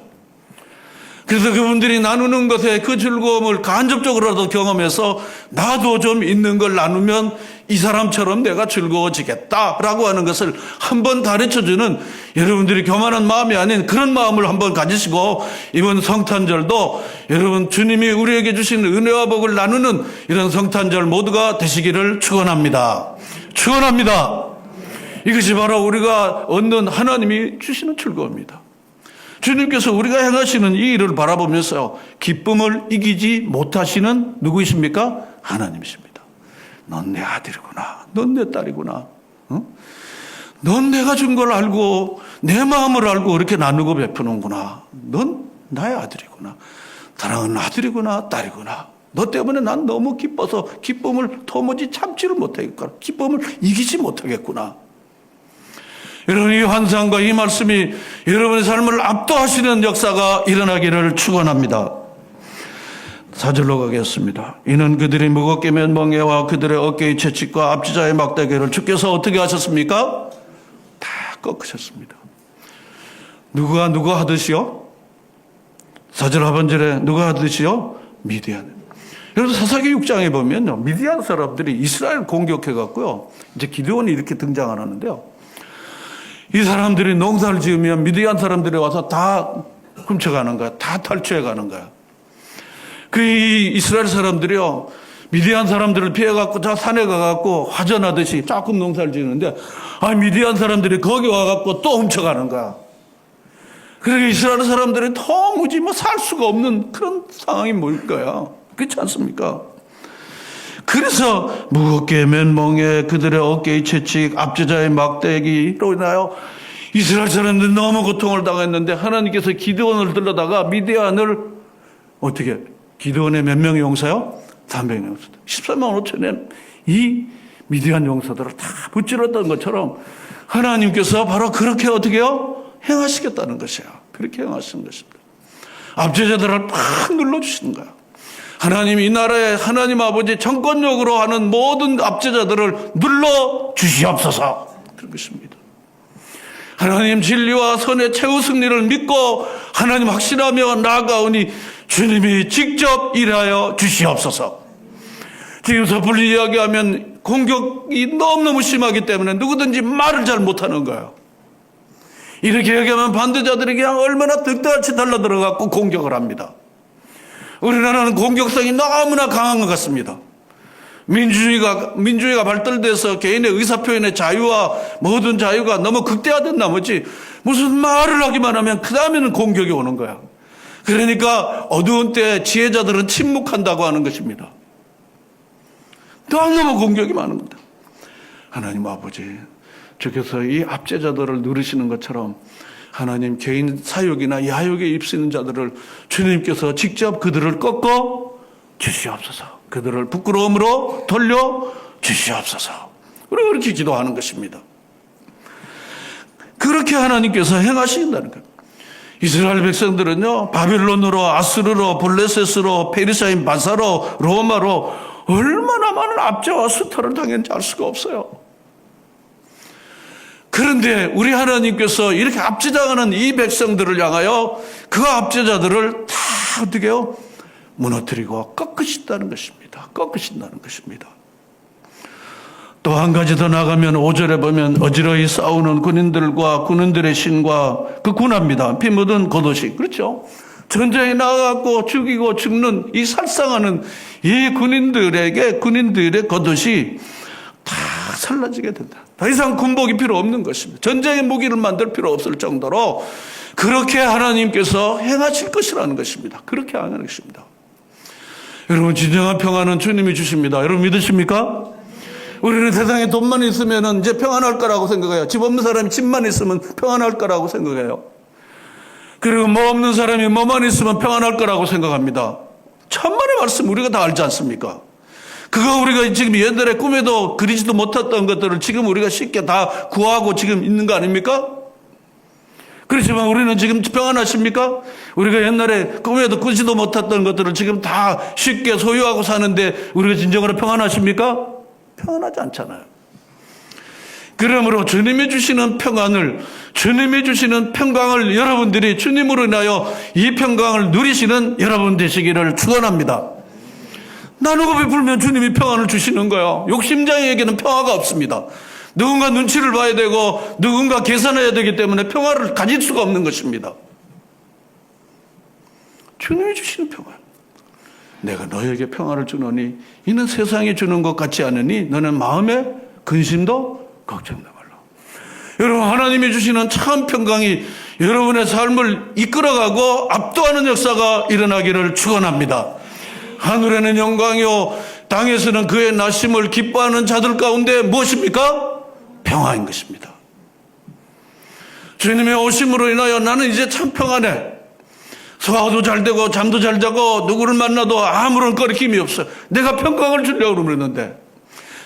그래서 그분들이 나누는 것에 그 즐거움을 간접적으로라도 경험해서 나도 좀 있는 걸 나누면 이 사람처럼 내가 즐거워지겠다라고 하는 것을 한번 가르쳐주는 여러분들이 교만한 마음이 아닌 그런 마음을 한번 가지시고 이번 성탄절도 여러분 주님이 우리에게 주신 은혜와 복을 나누는 이런 성탄절 모두가 되시기를 축원합니다. 축원합니다. 이것이 바로 우리가 얻는 하나님이 주시는 즐거움입니다. 주님께서 우리가 행하시는 이 일을 바라보면서 기쁨을 이기지 못하시는 누구이십니까? 하나님이십니다. 넌 내 아들이구나. 넌 내 딸이구나. 넌 내가 준 걸 알고 내 마음을 알고 이렇게 나누고 베푸는구나. 넌 나의 아들이구나. 사랑하는 아들이구나, 딸이구나. 너 때문에 난 너무 기뻐서 기쁨을 도무지 참지를 못하겠구나. 기쁨을 이기지 못하겠구나. 여러분, 이 환상과 이 말씀이 여러분의 삶을 압도하시는 역사가 일어나기를 축원합니다. 4절로 가겠습니다. 이는 그들이 무겁게 맨 멍에와 그들의 어깨의 채찍과 앞지자의 막대기를 주께서 어떻게 하셨습니까? 다 꺾으셨습니다. 누가 하듯이요? 4절 하반절에 누가 하듯이요? 미디안. 여러분, 사사기 6장에 보면요, 미디안 사람들이 이스라엘 공격해갖고요, 이제 기드온이 이렇게 등장을 하는데요. 이 사람들이 농사를 지으면 미디안 사람들이 와서 다 훔쳐가는 거야. 다 탈취해가는 거야. 그 이스라엘 사람들이요, 미디안 사람들을 피해갖고 저 산에 가갖고 화전하듯이 조금 농사를 지으는데, 미디안 사람들이 거기 와갖고 또 훔쳐가는 거야. 그러니까 이스라엘 사람들이 도무지 살 수가 없는 그런 상황이 뭘 거야. 그렇지 않습니까? 그래서 무겁게 맨 멍에 그들의 어깨의 채찍 앞제자의 막대기로 인하여 이스라엘 사람들이 너무 고통을 당했는데 하나님께서 기드온을 들러다가 미디안을 어떻게 기드온의 몇 명의 용사요? 300명. 14만 5천에 이 미디안 용사들을 다 무찔렀던 것처럼 하나님께서 바로 그렇게 어떻게 해요? 행하시겠다는 것이야. 그렇게 행하시는 것입니다. 압제자들을 팍 눌러주시는 거야. 하나님 이 나라에 하나님 아버지 정권력으로 하는 모든 압제자들을 눌러주시옵소서. 그런 것입니다. 하나님 진리와 선의 최후 승리를 믿고 하나님 확신하며 나아가오니 주님이 직접 일하여 주시옵소서. 지금 섣불리 이야기하면 공격이 너무너무 심하기 때문에 누구든지 말을 잘 못하는 거예요. 이렇게 얘기하면 반대자들이 그냥 얼마나 득달같이 달라들어갖고 공격을 합니다. 우리나라는 공격성이 너무나 강한 것 같습니다. 민주주의가 발달돼서 개인의 의사표현의 자유와 모든 자유가 너무 극대화된 나머지 무슨 말을 하기만 하면 그 다음에는 공격이 오는 거야. 그러니까 어두운 때 지혜자들은 침묵한다고 하는 것입니다. 너무너무 공격이 많은 겁니다. 하나님 아버지, 주께서 이 압제자들을 누르시는 것처럼 하나님 개인 사욕이나 야욕에 입쓰는 자들을 주님께서 직접 그들을 꺾어 주시옵소서. 그들을 부끄러움으로 돌려 주시옵소서. 우리가 그렇게 기도하는 것입니다. 그렇게 하나님께서 행하신다는 거예요. 이스라엘 백성들은요, 바빌론으로, 아수르로, 블레셋으로, 페르시아인 바사로, 로마로 얼마나 많은 압제와 수탈을 당했는지 알 수가 없어요. 그런데 우리 하나님께서 이렇게 압제당하는 이 백성들을 향하여 그 압제자들을 다 어떻게 해요? 무너뜨리고 꺾으신다는 것입니다. 꺾으신다는 것입니다. 또 한 가지 더 나가면 5절에 보면 어지러이 싸우는 군인들과 군인들의 신과 그 군합니다. 피 묻은 겉옷이. 그렇죠. 전쟁에 나가고 죽이고 죽는 이 살상하는 이 군인들의 겉옷이 다 살라지게 된다. 더 이상 군복이 필요 없는 것입니다. 전쟁의 무기를 만들 필요 없을 정도로 그렇게 하나님께서 행하실 것이라는 것입니다. 그렇게 하는 것입니다. 여러분, 진정한 평안은 주님이 주십니다. 여러분 믿으십니까? 우리는 세상에 돈만 있으면 이제 평안할 거라고 생각해요. 집 없는 사람이 집만 있으면 평안할 거라고 생각해요. 그리고 뭐 없는 사람이 뭐만 있으면 평안할 거라고 생각합니다. 천만의 말씀 우리가 다 알지 않습니까? 그거 우리가 지금 옛날에 꿈에도 그리지도 못했던 것들을 지금 우리가 쉽게 다 구하고 지금 있는 거 아닙니까? 그렇지만 우리는 지금 평안하십니까? 우리가 옛날에 꿈에도 꾸지도 못했던 것들을 지금 다 쉽게 소유하고 사는데 우리가 진정으로 평안하십니까? 평안하지 않잖아요. 그러므로 주님이 주시는 평안을, 주님이 주시는 평강을 여러분들이 주님으로 인하여 이 평강을 누리시는 여러분 되시기를 축원합니다. 나누고 베풀면 주님이 평안을 주시는 거예요. 욕심장애에게는 평화가 없습니다. 누군가 눈치를 봐야 되고 누군가 계산해야 되기 때문에 평화를 가질 수가 없는 것입니다. 주님이 주시는 평화. 내가 너에게 평화를 주노니 이는 세상이 주는 것 같지 않으니 너는 마음에 근심도 걱정도 말라. 여러분, 하나님이 주시는 참 평강이 여러분의 삶을 이끌어가고 압도하는 역사가 일어나기를 축원합니다. 하늘에는 영광이요 땅에서는 그의 나심을 기뻐하는 자들 가운데 무엇입니까? 평화인 것입니다. 주님의 오심으로 인하여 나는 이제 참 평안해. 소화도 잘 되고 잠도 잘 자고 누구를 만나도 아무런 거리낌이 없어요. 내가 평강을 주려고 그러는데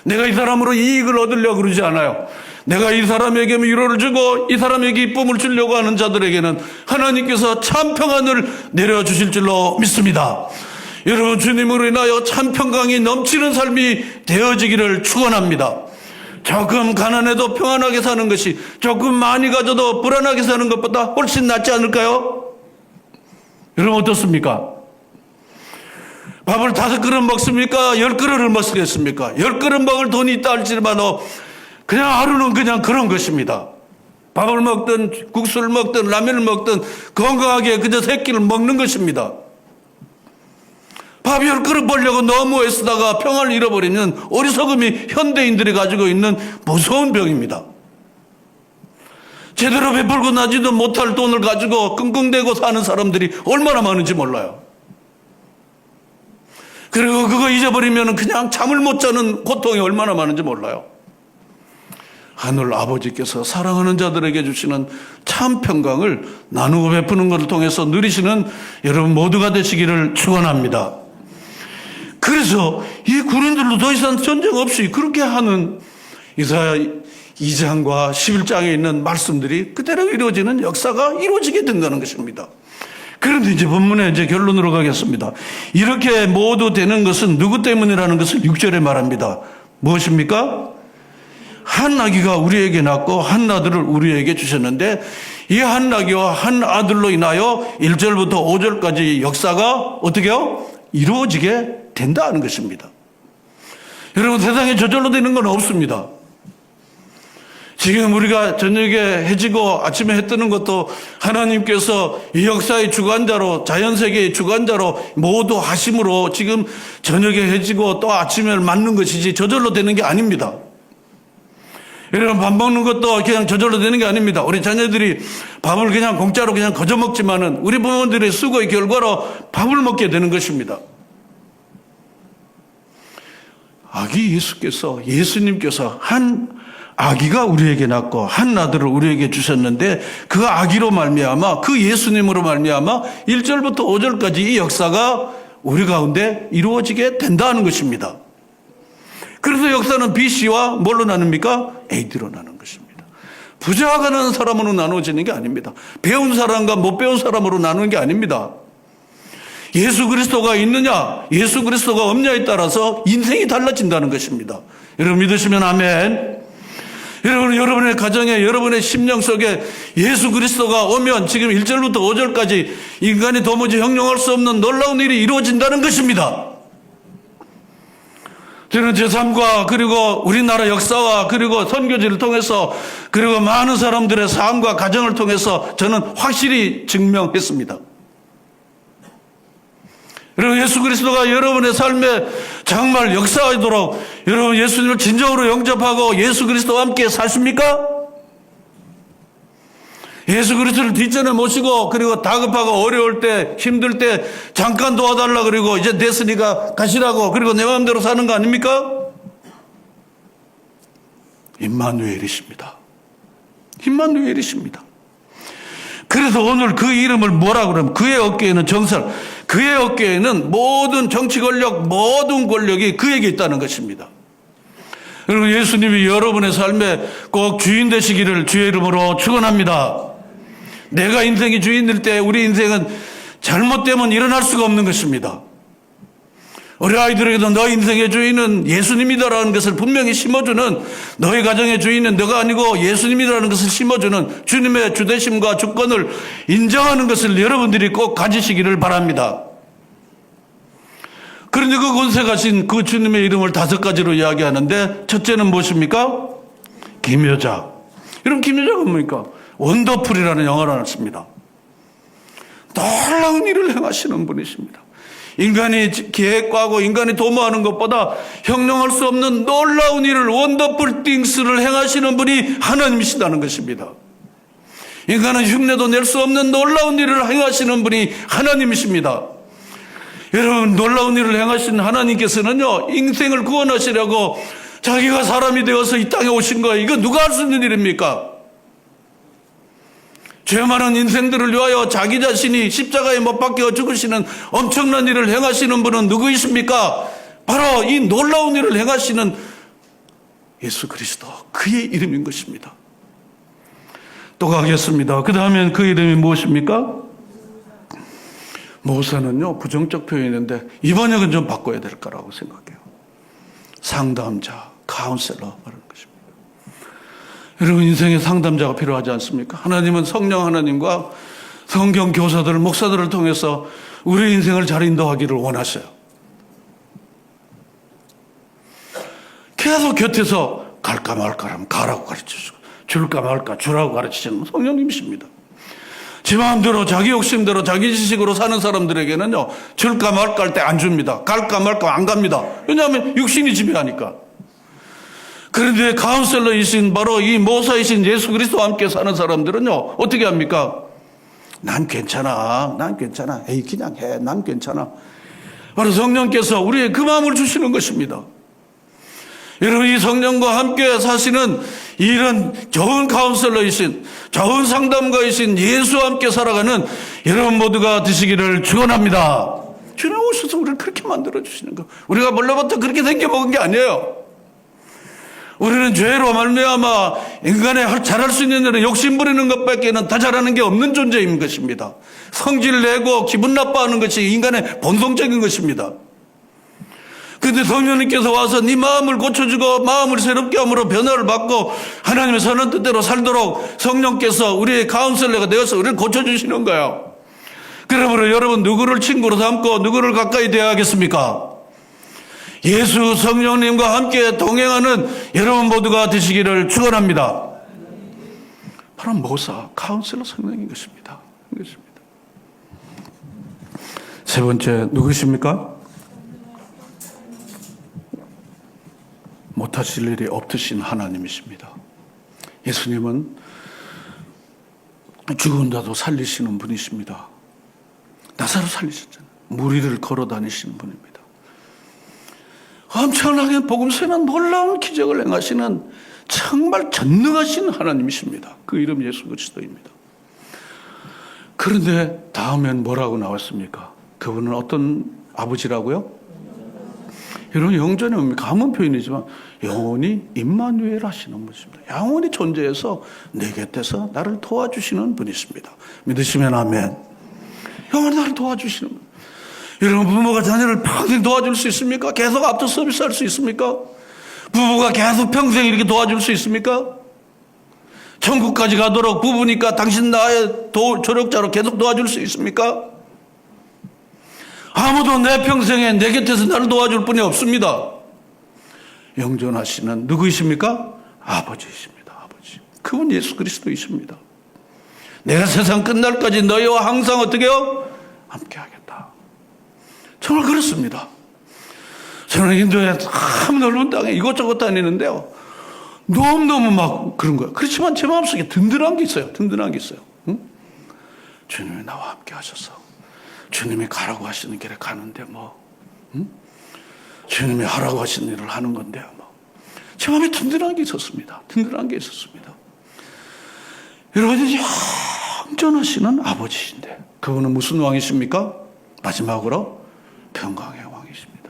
내가 이 사람으로 이익을 얻으려고 그러지 않아요. 내가 이 사람에게 위로를 주고 이 사람에게 기쁨을 주려고 하는 자들에게는 하나님께서 참 평안을 내려주실 줄로 믿습니다. 여러분, 주님으로 인하여 참 평강이 넘치는 삶이 되어지기를 축원합니다. 조금 가난해도 평안하게 사는 것이 조금 많이 가져도 불안하게 사는 것보다 훨씬 낫지 않을까요? 여러분 어떻습니까? 밥을 5그릇 먹습니까? 10그릇을 먹겠습니까? 10그릇 먹을 돈이 있다 할지라도 그냥 하루는 그냥 그런 것입니다. 밥을 먹든 국수를 먹든 라면을 먹든 건강하게 그저 3끼를 먹는 것입니다. 밥 10그릇 벌려고 너무 애쓰다가 평안을 잃어버리는 어리석음이 현대인들이 가지고 있는 무서운 병입니다. 제대로 베풀고 나지도 못할 돈을 가지고 끙끙대고 사는 사람들이 얼마나 많은지 몰라요. 그리고 그거 잊어버리면 그냥 잠을 못 자는 고통이 얼마나 많은지 몰라요. 하늘 아버지께서 사랑하는 자들에게 주시는 참 평강을 나누고 베푸는 것을 통해서 누리시는 여러분 모두가 되시기를 축원합니다. 그래서 이 군인들도 더 이상 전쟁 없이 그렇게 하는 이사야 2장과 11장에 있는 말씀들이 그대로 이루어지는 역사가 이루어지게 된다는 것입니다. 그런데 이제 본문의 이제 결론으로 가겠습니다. 이렇게 모두 되는 것은 누구 때문이라는 것을 6절에 말합니다. 무엇입니까? 한 아기가 우리에게 낳고 한 아들을 우리에게 주셨는데 이 한 아기와 한 아들로 인하여 1절부터 5절까지 역사가 어떻게요? 이루어지게 된다는 것입니다. 여러분, 세상에 저절로 되는 건 없습니다. 지금 우리가 저녁에 해지고 아침에 해 뜨는 것도 하나님께서 이 역사의 주관자로, 자연세계의 주관자로 모두 하심으로 지금 저녁에 해지고 또 아침에 맞는 것이지 저절로 되는 게 아닙니다. 여러분, 밥 먹는 것도 그냥 저절로 되는 게 아닙니다. 우리 자녀들이 밥을 그냥 공짜로 그냥 거저 먹지만은 우리 부모들의 수고의 결과로 밥을 먹게 되는 것입니다. 아기 예수님께서 한 아기가 우리에게 낳고 한 아들을 우리에게 주셨는데 그 아기로 말미암아, 그 예수님으로 말미암아 1절부터 5절까지 이 역사가 우리 가운데 이루어지게 된다는 것입니다. 그래서 역사는 BC와 뭘로 나눕니까? AD로 나누는 것입니다. 부자가 나는 사람으로 나누어지는 게 아닙니다. 배운 사람과 못 배운 사람으로 나누는 게 아닙니다. 예수 그리스도가 있느냐, 예수 그리스도가 없냐에 따라서 인생이 달라진다는 것입니다. 여러분 믿으시면 아멘. 여러분의 가정에, 여러분의 심령 속에 예수 그리스도가 오면 지금 1절부터 5절까지 인간이 도무지 형용할 수 없는 놀라운 일이 이루어진다는 것입니다. 저는 제 삶과 그리고 우리나라 역사와 그리고 선교지를 통해서 그리고 많은 사람들의 삶과 가정을 통해서 저는 확실히 증명했습니다. 여러분, 예수 그리스도가 여러분의 삶에 정말 역사하도록 여러분 예수님을 진정으로 영접하고 예수 그리스도와 함께 사십니까? 예수 그리스도를 뒷전에 모시고 그리고 다급하고 어려울 때 힘들 때 잠깐 도와달라 그리고 이제 됐으니까 가시라고 그리고 내 마음대로 사는 거 아닙니까? 임마누엘이십니다. 임마누엘이십니다. 그래서 오늘 그 이름을 뭐라 그러면 그의 어깨에는 정살, 그의 어깨에는 모든 정치 권력, 모든 권력이 그에게 있다는 것입니다. 그리고 예수님이 여러분의 삶에 꼭 주인 되시기를 주의 이름으로 축원합니다. 내가 인생이 주인일 때 우리 인생은 잘못되면 일어날 수가 없는 것입니다. 우리 아이들에게도 너 인생의 주인은 예수님이다라는 것을 분명히 심어주는, 너희 가정의 주인은 너가 아니고 예수님이라는 것을 심어주는 주님의 주되심과 주권을 인정하는 것을 여러분들이 꼭 가지시기를 바랍니다. 그런데 그 권세 가신 그 주님의 이름을 5가지로 이야기하는데 첫째는 무엇입니까? 기묘자. 여러분, 기묘자가 뭡니까? 원더풀이라는 영어를 씁니다. 놀라운 일을 행하시는 분이십니다. 인간이 계획하고 인간이 도모하는 것보다 형용할 수 없는 놀라운 일을, 원더풀 띵스를 행하시는 분이 하나님이시다는 것입니다. 인간은 흉내도 낼 수 없는 놀라운 일을 행하시는 분이 하나님이십니다. 여러분, 놀라운 일을 행하신 하나님께서는요, 인생을 구원하시려고 자기가 사람이 되어서 이 땅에 오신 거예요. 이거 누가 할 수 있는 일입니까? 죄 많은 인생들을 위하여 자기 자신이 십자가에 못 박혀 죽으시는 엄청난 일을 행하시는 분은 누구이십니까? 바로 이 놀라운 일을 행하시는 예수 그리스도, 그의 이름인 것입니다. 또 가겠습니다. 그 다음엔 그 이름이 무엇입니까? 모세는요, 부정적 표현인데 이 번역은 좀 바꿔야 될 거라고 생각해요. 상담자, 카운셀러 말하는 것입니다. 여러분, 인생에 상담자가 필요하지 않습니까? 하나님은 성령 하나님과 성경 교사들, 목사들을 통해서 우리 인생을 잘 인도하기를 원하셔요. 계속 곁에서 갈까 말까 하면 가라고 가르쳐주고, 줄까 말까 주라고 가르치시는 성령님이십니다. 지 마음대로 자기 욕심대로 자기 지식으로 사는 사람들에게는요, 줄까 말까 할 때 안 줍니다. 갈까 말까 안 갑니다. 왜냐하면 육신이 지배하니까. 그런데 카운셀러이신 바로 이 모사이신 예수 그리스도와 함께 사는 사람들은요, 어떻게 합니까? 난 괜찮아. 에이, 그냥 해. 난 괜찮아. 바로 성령께서 우리의 그 마음을 주시는 것입니다. 여러분, 이 성령과 함께 사시는 이런 좋은 카운셀러이신, 좋은 상담가이신 예수와 함께 살아가는 여러분 모두가 되시기를 축원합니다. 주님 오셔서 우리를 그렇게 만들어주시는 거. 우리가 몰라부터 그렇게 생겨먹은 게 아니에요. 우리는 죄로 말미암아 인간의 잘할 수 있는 일은 욕심 부리는 것밖에는 다 잘하는 게 없는 존재인 것입니다. 성질 내고 기분 나빠하는 것이 인간의 본성적인 것입니다. 그런데 성령님께서 와서 네 마음을 고쳐주고 마음을 새롭게 함으로 변화를 받고 하나님의 선한 뜻대로 살도록 성령께서 우리의 카운슬러가 되어서 우리를 고쳐주시는 거예요. 그러므로 여러분 누구를 친구로 삼고 누구를 가까이 대하겠습니까? 예수 성령님과 함께 동행하는 여러분 모두가 되시기를 축원합니다. 바로 모사, 카운슬러 성령인 것입니다. 세 번째 누구십니까? 못하실 일이 없으신 하나님이십니다. 예수님은 죽은 자도 살리시는 분이십니다. 나사로 살리셨잖아요. 무리를 걸어 다니시는 분입니다. 엄청나게 복음서에는 놀라운 기적을 행하시는 정말 전능하신 하나님이십니다. 그 이름 예수 그리스도입니다. 그런데 다음엔 뭐라고 나왔습니까? 그분은 어떤 아버지라고요? 여러분 영전에 뭡니까? 한문 표현이지만 영원히 임마누엘 하시는 분이십니다. 영원히 존재해서 내 곁에서 나를 도와주시는 분이십니다. 믿으시면 아멘. 영원히 나를 도와주시는 분. 여러분 부모가 자녀를 평생 도와줄 수 있습니까? 계속 앞서 서비스할 수 있습니까? 부부가 계속 평생 이렇게 도와줄 수 있습니까? 천국까지 가도록 부부니까 당신 나의 조력자로 계속 도와줄 수 있습니까? 아무도 내 평생에 내 곁에서 나를 도와줄 분이 없습니다. 영존하시는 누구이십니까? 아버지이십니다. 아버지. 그분 예수 그리스도이십니다. 내가 세상 끝날까지 너희와 항상 어떻게 해요? 함께 하겠다. 정말 그렇습니다. 저는 인도에 참 넓은 땅에 이것저것 다니는데요. 너무너무 막 그런 거예요. 그렇지만 제 마음속에 든든한 게 있어요. 든든한 게 있어요. 응? 주님이 나와 함께 하셔서 주님이 가라고 하시는 길에 가는데 뭐 응? 주님이 하라고 하시는 일을 하는 건데 뭐 제 마음에 든든한 게 있었습니다. 든든한 게 있었습니다. 여러분이 영전하시는 아버지신데 그분은 무슨 왕이십니까? 마지막으로 평강의 왕이십니다.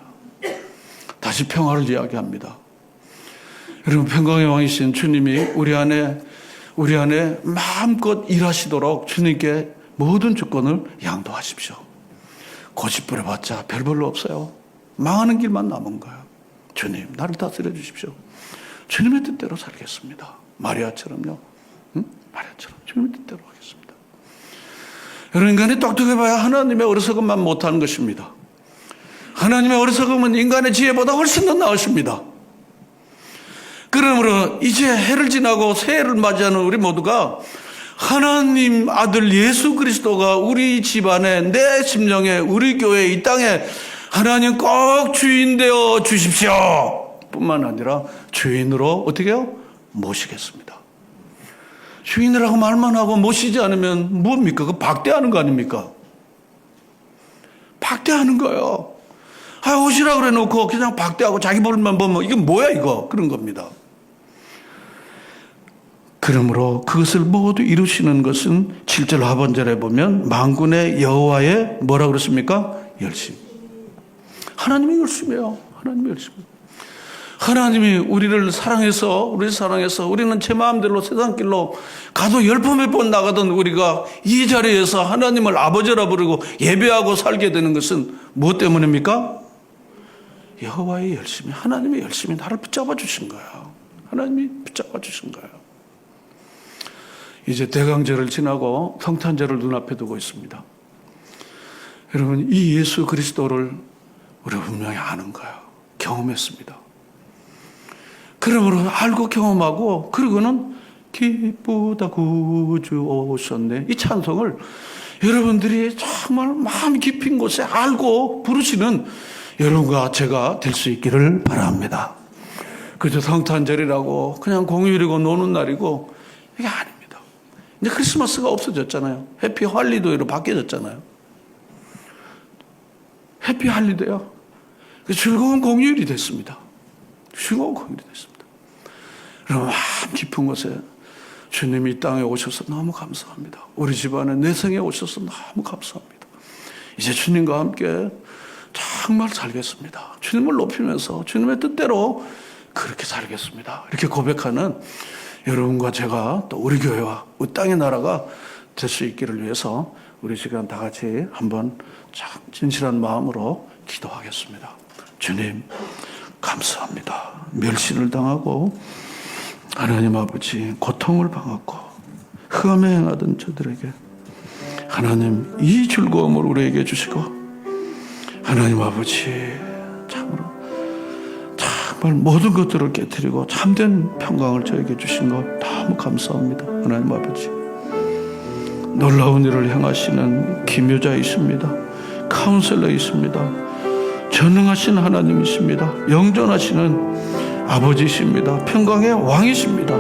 다시 평화를 이야기합니다. 여러분 평강의 왕이신 주님이 우리 안에 마음껏 일하시도록 주님께 모든 주권을 양도하십시오. 고집 부려봤자 별 볼로 없어요. 망하는 길만 남은 거예요. 주님 나를 다스려 주십시오. 주님의 뜻대로 살겠습니다. 마리아처럼요. 응? 마리아처럼 주님의 뜻대로 하겠습니다. 여러분 인간이 똑똑해봐야 하나님의 어리석음만 못하는 것입니다. 하나님의 어리석음은 인간의 지혜보다 훨씬 더 나으십니다. 그러므로 이제 해를 지나고 새해를 맞이하는 우리 모두가 하나님 아들 예수 그리스도가 우리 집안에 내 심령에 우리 교회 이 땅에 하나님 꼭 주인 되어 주십시오 뿐만 아니라 주인으로 어떻게 해요? 모시겠습니다. 주인이라고 말만 하고 모시지 않으면 뭡니까? 그 박대하는 거 아닙니까? 박대하는 거예요. 오시라 그래 놓고 그냥 박대하고 자기 볼만 보면 이게 뭐야 이거 그런 겁니다. 그러므로 그것을 모두 이루시는 것은 7절 하반절에 보면 만군의 여호와의 뭐라 그랬습니까? 열심. 하나님이 열심이에요. 하나님이 열심. 하나님이 우리를 사랑해서 우리는 제 마음대로 세상 길로 가도 10번 100번 나가던 우리가 이 자리에서 하나님을 아버지라 부르고 예배하고 살게 되는 것은 무엇 때문입니까? 여호와의 열심이, 하나님의 열심이 나를 붙잡아 주신 거예요. 하나님이 붙잡아 주신 거예요. 이제 대강절을 지나고 성탄절을 눈앞에 두고 있습니다. 여러분 이 예수 그리스도를 우리가 분명히 아는 거예요. 경험했습니다. 그러므로 알고 경험하고 그러고는 기쁘다 구주 오셨네 이 찬송을 여러분들이 정말 마음 깊은 곳에 알고 부르시는 여러분과 제가 될 수 있기를 바랍니다. 그저 성탄절이라고 그냥 공휴일이고 노는 날이고 이게 아닙니다. 이제 크리스마스가 없어졌잖아요. 해피 할리데이로 바뀌어졌잖아요. 해피 할리데이요. 즐거운 공휴일이 됐습니다. 즐거운 공휴일이 됐습니다. 여러분 마음 깊은 곳에 주님이 이 땅에 오셔서 너무 감사합니다. 우리 집안에 내 생에 오셔서 너무 감사합니다. 이제 주님과 함께 정말 살겠습니다. 주님을 높이면서 주님의 뜻대로 그렇게 살겠습니다. 이렇게 고백하는 여러분과 제가 또 우리 교회와 이 땅의 나라가 될 수 있기를 위해서 우리 시간 다 같이 한번 진실한 마음으로 기도하겠습니다. 주님 감사합니다. 멸시를 당하고 하나님 아버지 고통을 당하고 흑암에 행하던 저들에게 하나님 이 즐거움을 우리에게 주시고 하나님 아버지 참으로 정말 모든 것들을 깨뜨리고 참된 평강을 저에게 주신 것 너무 감사합니다. 하나님 아버지 놀라운 일을 행하시는 기묘자이십니다. 카운셀러이십니다. 전능하신 하나님이십니다. 영존하시는 아버지이십니다. 평강의 왕이십니다.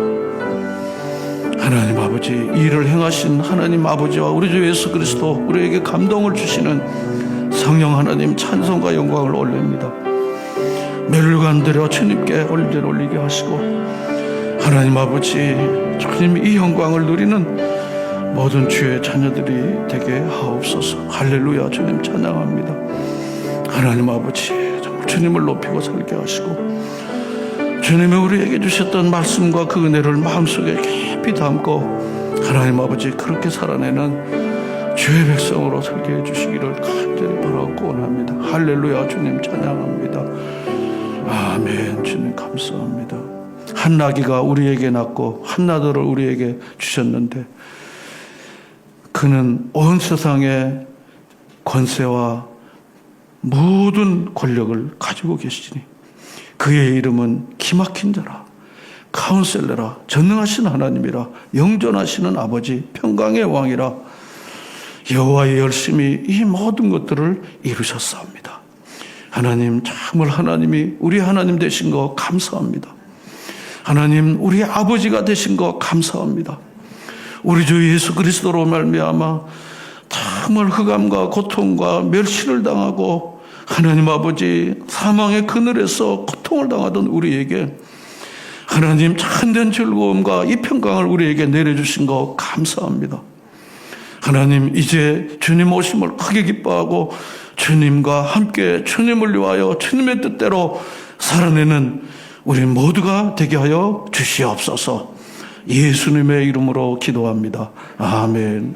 하나님 아버지 일을 행하신 하나님 아버지와 우리 주 예수 그리스도 우리에게 감동을 주시는 성령 하나님 찬송과 영광을 올립니다. 멸관 들여 주님께 올리게 하시고 하나님 아버지 주님 이 영광을 누리는 모든 주의 자녀들이 되게 하옵소서. 할렐루야. 주님 찬양합니다. 하나님 아버지 정말 주님을 높이고 살게 하시고 주님이 우리에게 주셨던 말씀과 그 은혜를 마음속에 깊이 담고 하나님 아버지 그렇게 살아내는 주의 백성으로 살게 해주시기를 간절히 바라고 원합니다. 할렐루야. 주님 찬양합니다. 아멘. 주님 감사합니다. 한나기가 우리에게 낳고 한나더를 우리에게 주셨는데 그는 온 세상의 권세와 모든 권력을 가지고 계시니 그의 이름은 기막힌 자라 카운셀러라 전능하신 하나님이라 영존하시는 아버지 평강의 왕이라 여호와의 열심히 이 모든 것들을 이루셨사옵니다. 하나님 정말 하나님이 우리 하나님 되신 거 감사합니다. 하나님 우리 아버지가 되신 거 감사합니다. 우리 주 예수 그리스도로 말미암아 정말 흑암과 고통과 멸시를 당하고 하나님 아버지 사망의 그늘에서 고통을 당하던 우리에게 하나님 참된 즐거움과 이 평강을 우리에게 내려주신 거 감사합니다. 하나님 이제 주님 오심을 크게 기뻐하고 주님과 함께 주님을 위하여 주님의 뜻대로 살아내는 우리 모두가 되게 하여 주시옵소서. 예수님의 이름으로 기도합니다. 아멘.